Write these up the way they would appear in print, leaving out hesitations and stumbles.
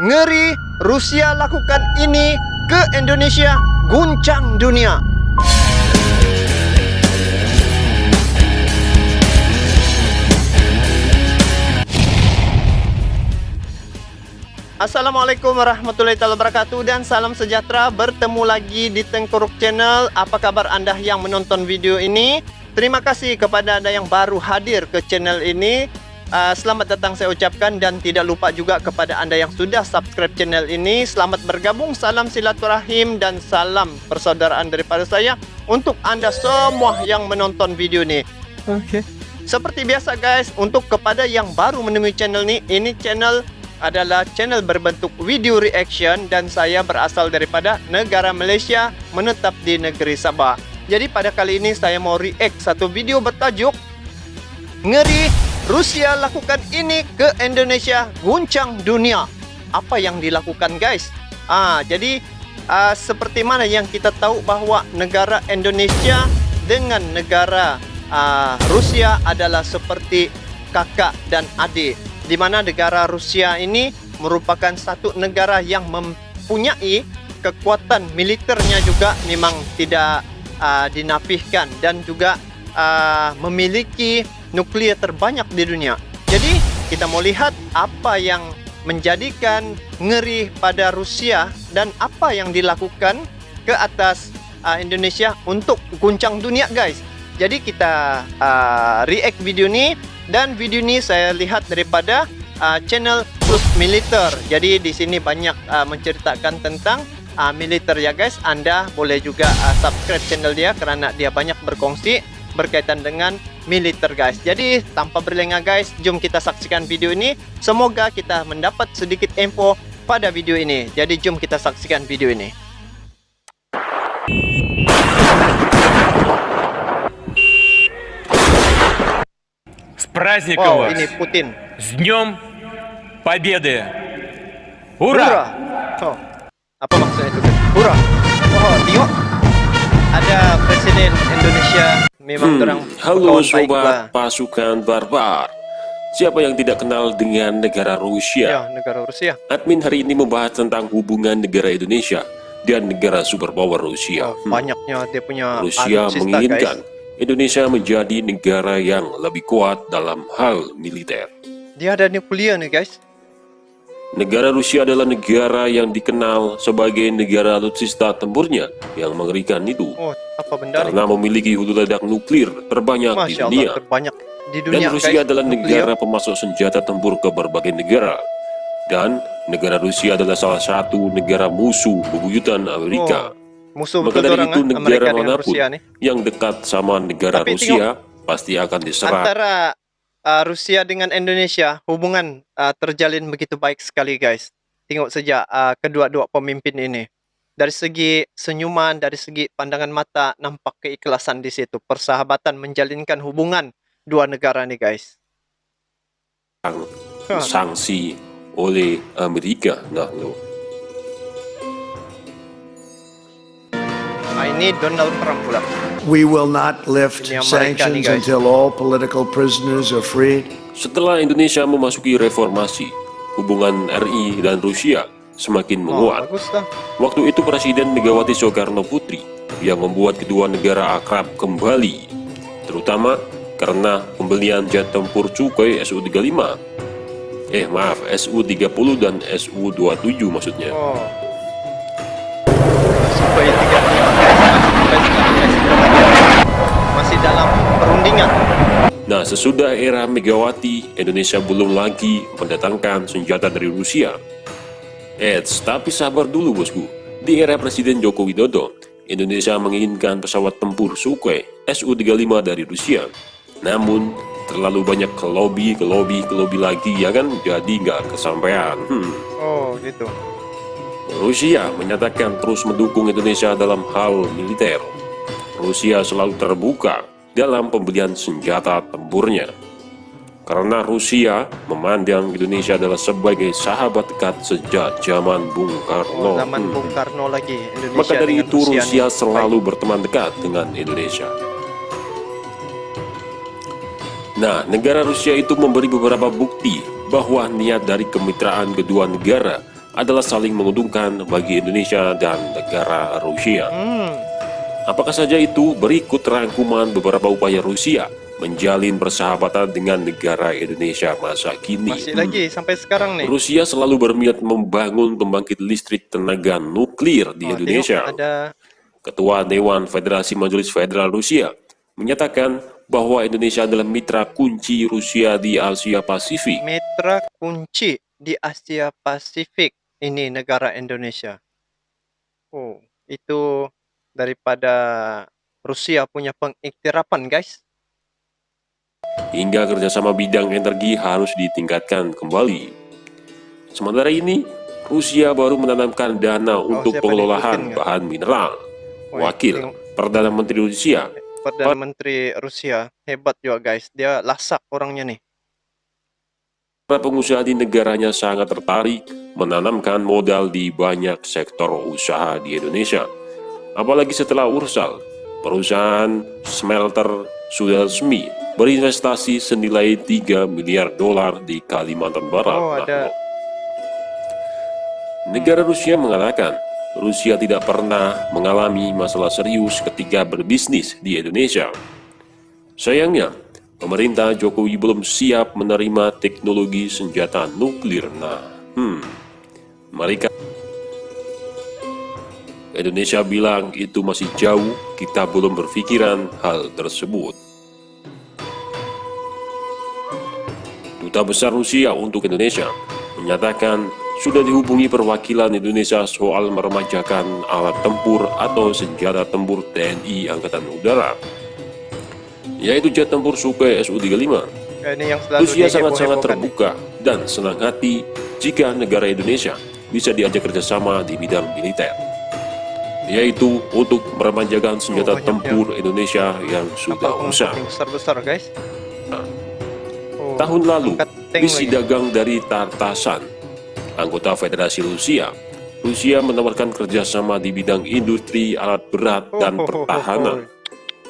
Ngeri, Rusia lakukan ini ke Indonesia, guncang dunia. Assalamualaikum warahmatullahi wabarakatuh dan salam sejahtera. Bertemu lagi di Tengkuruk Channel. Apa kabar Anda yang menonton video ini? Terima kasih kepada Anda yang baru hadir ke channel ini. Selamat datang saya ucapkan, dan tidak lupa juga kepada Anda yang sudah subscribe channel ini. Selamat bergabung, salam silaturahim dan salam persaudaraan daripada saya untuk Anda semua yang menonton video ini. Oke. Seperti biasa guys, untuk kepada yang baru menemui channel ini channel adalah channel berbentuk video reaction, dan saya berasal daripada negara Malaysia, menetap di negeri Sabah. Jadi pada kali ini saya mau react satu video bertajuk Ngeri, Rusia lakukan ini ke Indonesia, guncang dunia. Apa yang dilakukan guys? Jadi seperti mana yang kita tahu bahwa negara Indonesia dengan negara Rusia adalah seperti kakak dan adik, di mana negara Rusia ini merupakan satu negara yang mempunyai kekuatan militernya juga memang tidak dinafikan, dan juga memiliki nuklir terbanyak di dunia. Jadi kita mau lihat apa yang menjadikan ngeri pada Rusia dan apa yang dilakukan ke atas Indonesia untuk guncang dunia guys. Jadi kita react video ini, dan video ini saya lihat daripada channel Plus Militer. Jadi di sini banyak menceritakan tentang militer ya guys. Anda boleh juga subscribe channel dia karena dia banyak berkongsi berkaitan dengan militer guys. Jadi tanpa berlengah guys, jom kita saksikan video ini. Semoga kita mendapat sedikit info pada video ini. Jadi jom kita saksikan video ini. С праздником вас! Ini Putin. С Днем Победы! Hurra! Ура! Apa maksudnya itu guys? Hurra! Tengok. Ada Presiden Indonesia. Memang orang Halo berkawan baik lah. sobat pasukan barbar. Siapa yang tidak kenal dengan negara Rusia? Ya, negara Rusia. Admin hari ini membahas tentang hubungan negara Indonesia dan negara superpower Rusia. Banyaknya dia punya Rusia alutsista, menginginkan guys. Indonesia menjadi negara yang lebih kuat dalam hal militer. Dia ada nuklir nih guys. Negara Rusia adalah negara yang dikenal sebagai negara alutsista tempurnya yang mengerikan itu. Apa benda Karena memiliki hulu ledak nuklir terbanyak di Masya dunia. Allah, terbanyak di dunia. Dan Rusia guys, adalah nuklir. negara pemasok senjata tempur ke berbagai negara. Dan negara Rusia adalah salah satu negara musuh bebuyutan Amerika. Musuh Maka betul dari orang itu Amerika negara dengan manapun Rusia nih. yang dekat sama negara Tapi Rusia pasti akan diserang. Antara Rusia dengan Indonesia hubungan terjalin begitu baik sekali guys. Tengok saja kedua-dua pemimpin ini. Dari segi senyuman, dari segi pandangan mata, nampak keikhlasan di situ. Persahabatan menjalinkan hubungan dua negara nih guys. Sanksi oleh Amerika. Ini Donald Trump pula. We will not lift Ini Amerika nih, sanctions guys. until all political prisoners are freed. Setelah Indonesia memasuki reformasi, hubungan RI dan Rusia semakin menguat. Bagus dah. Waktu itu Presiden Megawati Soekarno Putri yang membuat kedua negara akrab kembali, terutama karena pembelian jet tempur Sukhoi Su-35. Su-30 dan Su-27 maksudnya. Sukhoi 35 guys. Masih dalam perundingan. Nah, sesudah era Megawati, Indonesia belum lagi mendatangkan senjata dari Rusia. Tapi sabar dulu bosku. Di era Presiden Joko Widodo, Indonesia menginginkan pesawat tempur Sukhoi Su-35 dari Rusia. Namun, terlalu banyak lobby lagi ya kan, jadi nggak kesampaian. Gitu. Rusia menyatakan terus mendukung Indonesia dalam hal militer. Rusia selalu terbuka dalam pembelian senjata tempurnya. Karena Rusia memandang Indonesia adalah sebagai sahabat dekat sejak zaman Bung Karno. Zaman Bung Karno lagi. Indonesia Maka dari dengan itu Rusia nih. selalu berteman dekat dengan Indonesia. Nah, negara Rusia itu memberi beberapa bukti bahwa niat dari kemitraan kedua negara adalah saling menguntungkan bagi Indonesia dan negara Rusia. Apakah saja itu? Berikut rangkuman beberapa upaya Rusia menjalin persahabatan dengan negara Indonesia masa kini. Masih lagi sampai sekarang nih. Rusia selalu berniat membangun pembangkit listrik tenaga nuklir di Indonesia. Ada Ketua Dewan Federasi Majelis Federal Rusia menyatakan bahwa Indonesia adalah mitra kunci Rusia di Asia Pasifik. mitra kunci di Asia Pasifik. Ini negara Indonesia. Oh, itu daripada Rusia punya pengiktirafan, guys. Hingga kerjasama bidang energi harus ditingkatkan kembali. Sementara ini, Rusia baru menanamkan dana untuk siapa nih? pengelolaan Putin nggak? bahan mineral. Oh, Wakil tengok. Perdana Menteri Rusia, Perdana Menteri Rusia hebat juga, guys. Dia lasak orangnya nih. para pengusaha di negaranya sangat tertarik menanamkan modal di banyak sektor usaha di Indonesia. Apalagi setelah Ursal, perusahaan smelter sudah resmi berinvestasi senilai 3 miliar dolar di Kalimantan Barat. Oh, ada. Negara Rusia mengatakan Rusia tidak pernah mengalami masalah serius ketika berbisnis di Indonesia. Sayangnya, pemerintah Jokowi belum siap menerima teknologi senjata nuklir. Mereka Indonesia bilang itu masih jauh, kita belum berpikiran hal tersebut. Duta Besar Rusia untuk Indonesia menyatakan sudah dihubungi perwakilan Indonesia soal meremajakan alat tempur atau senjata tempur TNI Angkatan Udara, yaitu jet tempur Sukhoi Su-35. Ini yang selalu Rusia sangat-sangat diheboh-hebohkan nih. terbuka dan senang hati jika negara Indonesia bisa diajak kerjasama di bidang militer, yaitu untuk meremajakan senjata banyak tempur Indonesia yang sudah Kapal usang. yang besar-besar, guys. Oh, Tahun lalu, angkat tank misi lagi. dagang dari Tartasan, anggota Federasi Rusia, menawarkan kerjasama di bidang industri alat berat dan pertahanan.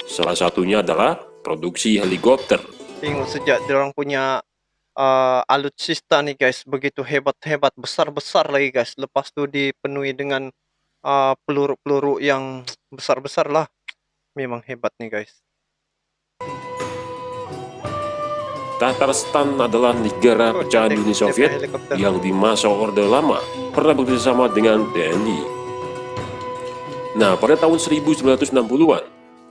Salah satunya adalah produksi helikopter. Tengok sejak dia orang punya alutsista nih, guys, begitu hebat-hebat, besar-besar lagi, guys. Lepas tu dipenuhi dengan peluru-peluru yang besar-besar lah. Memang hebat nih, guys. Tatarstan adalah negara pecahan Uni Soviet helikopter. yang di masa Orde Lama pernah bekerjasama dengan TNI. Nah, pada tahun 1960-an,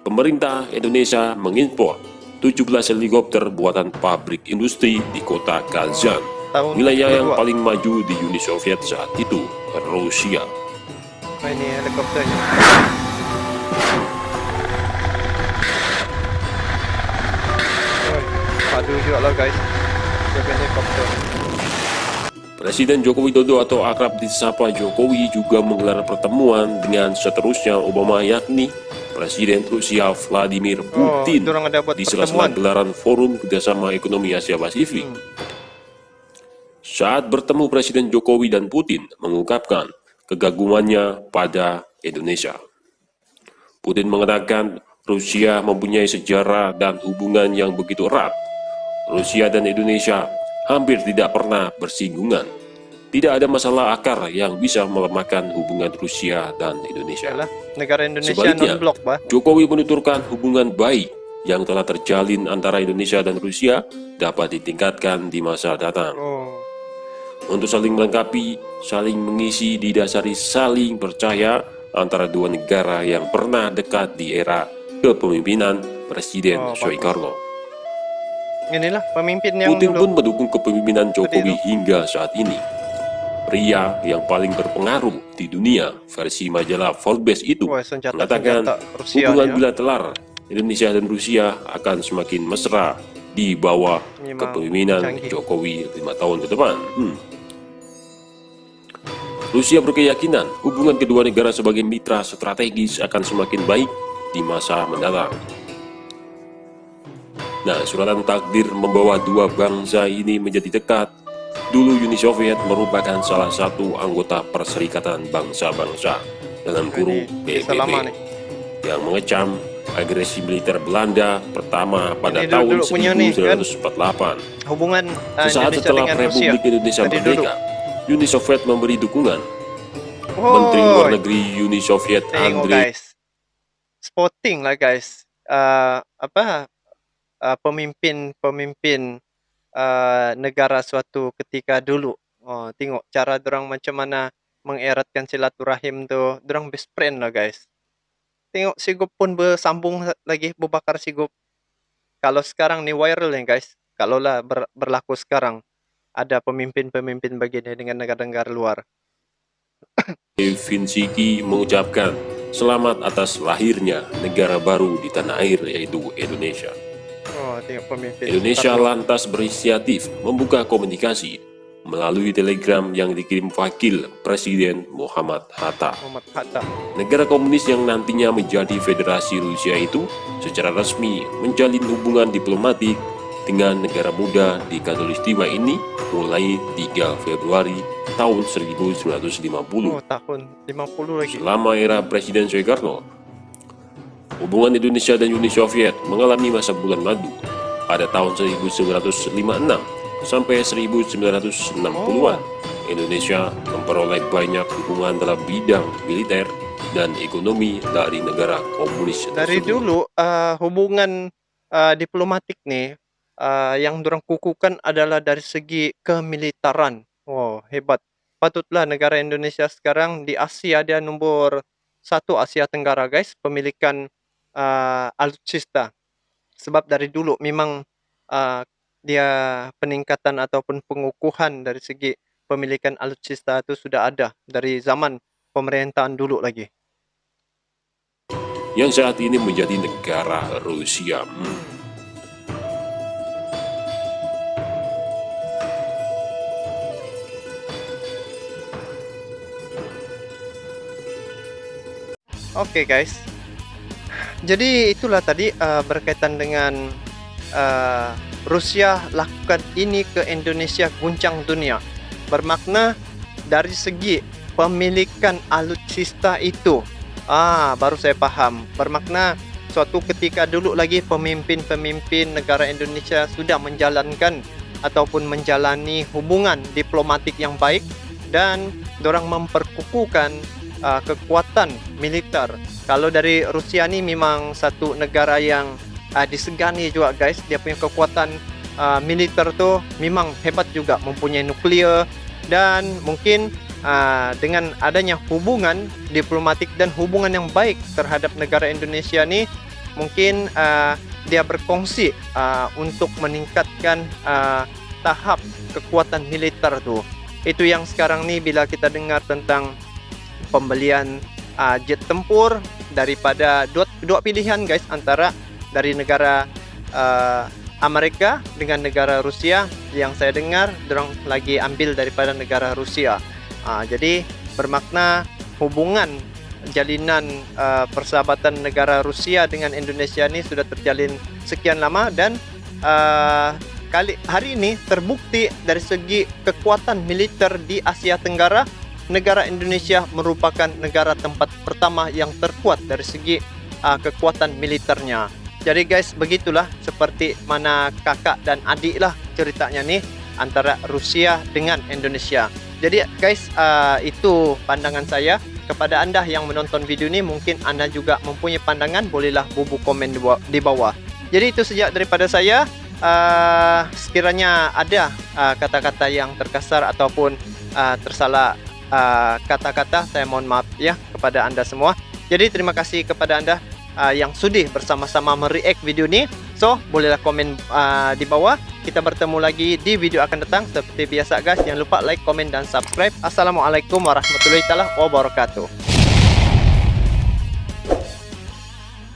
pemerintah Indonesia mengimpor 17 helikopter buatan pabrik industri di kota Kazan, Tahun wilayah yang kedua. paling maju di Uni Soviet saat itu, Rusia. Nah, ini helikopternya. Oh, padu juga lah, guys. Jaga helikopter. Presiden Joko Widodo atau akrab disapa Jokowi juga menggelar pertemuan dengan seterusnya Obama, yakni Presiden Rusia Vladimir Putin diorang ada buat di sela-sela pertemuan. gelaran Forum Kerjasama Ekonomi Asia Pasifik. Saat bertemu Presiden Jokowi dan Putin mengungkapkan kegagumannya pada Indonesia. Putin mengatakan Rusia mempunyai sejarah dan hubungan yang begitu erat. Rusia dan Indonesia hampir tidak pernah bersinggungan. Tidak ada masalah akar yang bisa melemahkan hubungan Rusia dan Indonesia. Yalah, negara Indonesia Sebaliknya, non-blok, bah. Jokowi menuturkan hubungan baik yang telah terjalin antara Indonesia dan Rusia dapat ditingkatkan di masa datang. Oh, Untuk saling melengkapi, saling mengisi, didasari saling percaya antara dua negara yang pernah dekat di era kepemimpinan Presiden bagus. Soekarno. inilah pemimpin yang Putin dulu. pun mendukung kepemimpinan Jokowi Tadi hingga saat ini. Pria yang paling berpengaruh di dunia versi majalah Forbes itu Wah, senjata- mengatakan senjata Rusia hubungan ya. bilateral Indonesia dan Rusia akan semakin mesra di bawah Memang kepemimpinan canggih. Jokowi 5 tahun ke depan. Rusia berkeyakinan hubungan kedua negara sebagai mitra strategis akan semakin baik di masa mendatang. Nah, suratan takdir membawa dua bangsa ini menjadi dekat. Dulu Uni Soviet merupakan salah satu anggota Perserikatan Bangsa-Bangsa dalam kurung Kisah lama PBB nih. yang mengecam agresi militer Belanda pertama pada Ini tahun dulu punya nih, kan? 1948. Hubungan Sesaat Indonesia setelah dengan Rusia Republik Indonesia dari dulu. merdeka, Uni Soviet memberi dukungan. Menteri Luar Negeri Uni Soviet tengok Andrei guys, spotting lah guys, pemimpin negara suatu ketika dulu. Tengok cara dorang macam mana mengeratkan silaturahim tu, dorang best friend lah guys. Tengok Sigub pun bersambung lagi, Bubakar Sigub. Kalau sekarang ni viral nih guys, kalaulah berlaku sekarang ada pemimpin-pemimpin begini dengan negara-negara luar. Vinsiki mengucapkan selamat atas lahirnya negara baru di tanah air, yaitu Indonesia. Tengok pemimpin. Indonesia lantas berinisiatif membuka komunikasi melalui telegram yang dikirim wakil Presiden Muhammad Hatta. Negara komunis yang nantinya menjadi Federasi Rusia itu secara resmi menjalin hubungan diplomatik dengan negara muda di Khatulistiwa ini mulai 3 Februari tahun 1950. Tahun 50 lagi. Selama era Presiden Soekarno, hubungan Indonesia dan Uni Soviet mengalami masa bulan madu pada tahun 1956 sampai 1960-an. Indonesia memperoleh banyak dukungan dalam bidang militer dan ekonomi dari negara komunis tersebut. Dari dulu hubungan diplomatik nih yang dorang kukuhkan adalah dari segi kemiliteran. Hebat. Patutlah negara Indonesia sekarang di Asia dia nomor 1 Asia Tenggara guys, pemilikan alutsista. Sebab dari dulu memang dia peningkatan ataupun pengukuhan dari segi pemilikan alutsista itu sudah ada dari zaman pemerintahan dulu lagi. Yang saat ini menjadi negara Rusia. Oke guys, jadi itulah tadi berkaitan dengan Rusia lakukan ini ke Indonesia, guncang dunia. Bermakna dari segi pemilikan alutsista itu, baru saya paham. Bermakna suatu ketika dulu lagi pemimpin-pemimpin negara Indonesia sudah menjalankan ataupun menjalani hubungan diplomatik yang baik dan dorang memperkukuhkan kekuatan militer. Kalau dari Rusia ni memang satu negara yang disegani juga guys. Dia punya kekuatan militer tu memang hebat juga, mempunyai nuklear dan mungkin dengan adanya hubungan diplomatik dan hubungan yang baik terhadap negara Indonesia ni, mungkin dia berkongsi untuk meningkatkan tahap kekuatan militer tu. Itu yang sekarang ni bila kita dengar tentang pembelian jet tempur daripada dua pilihan guys, antara dari negara Amerika dengan negara Rusia. Yang saya dengar dorang lagi ambil daripada negara Rusia. Jadi bermakna hubungan jalinan persahabatan negara Rusia dengan Indonesia ini sudah terjalin sekian lama dan hari ini terbukti dari segi kekuatan militer di Asia Tenggara. Negara Indonesia merupakan negara tempat pertama yang terkuat dari segi kekuatan militernya. Jadi guys, begitulah seperti mana kakak dan adik lah ceritanya nih antara Rusia dengan Indonesia. Jadi guys, itu pandangan saya. Kepada anda yang menonton video ini, mungkin anda juga mempunyai pandangan, bolehlah bubu komen di bawah. Jadi itu saja daripada saya. Sekiranya ada kata-kata yang terkasar ataupun tersalah kata-kata, saya mohon maaf ya kepada anda semua. Jadi terima kasih kepada anda yang sudi bersama-sama mereact video ini. So bolehlah komen di bawah. Kita bertemu lagi di video akan datang. Seperti biasa guys, jangan lupa like, komen dan subscribe. Assalamualaikum warahmatullahi wabarakatuh.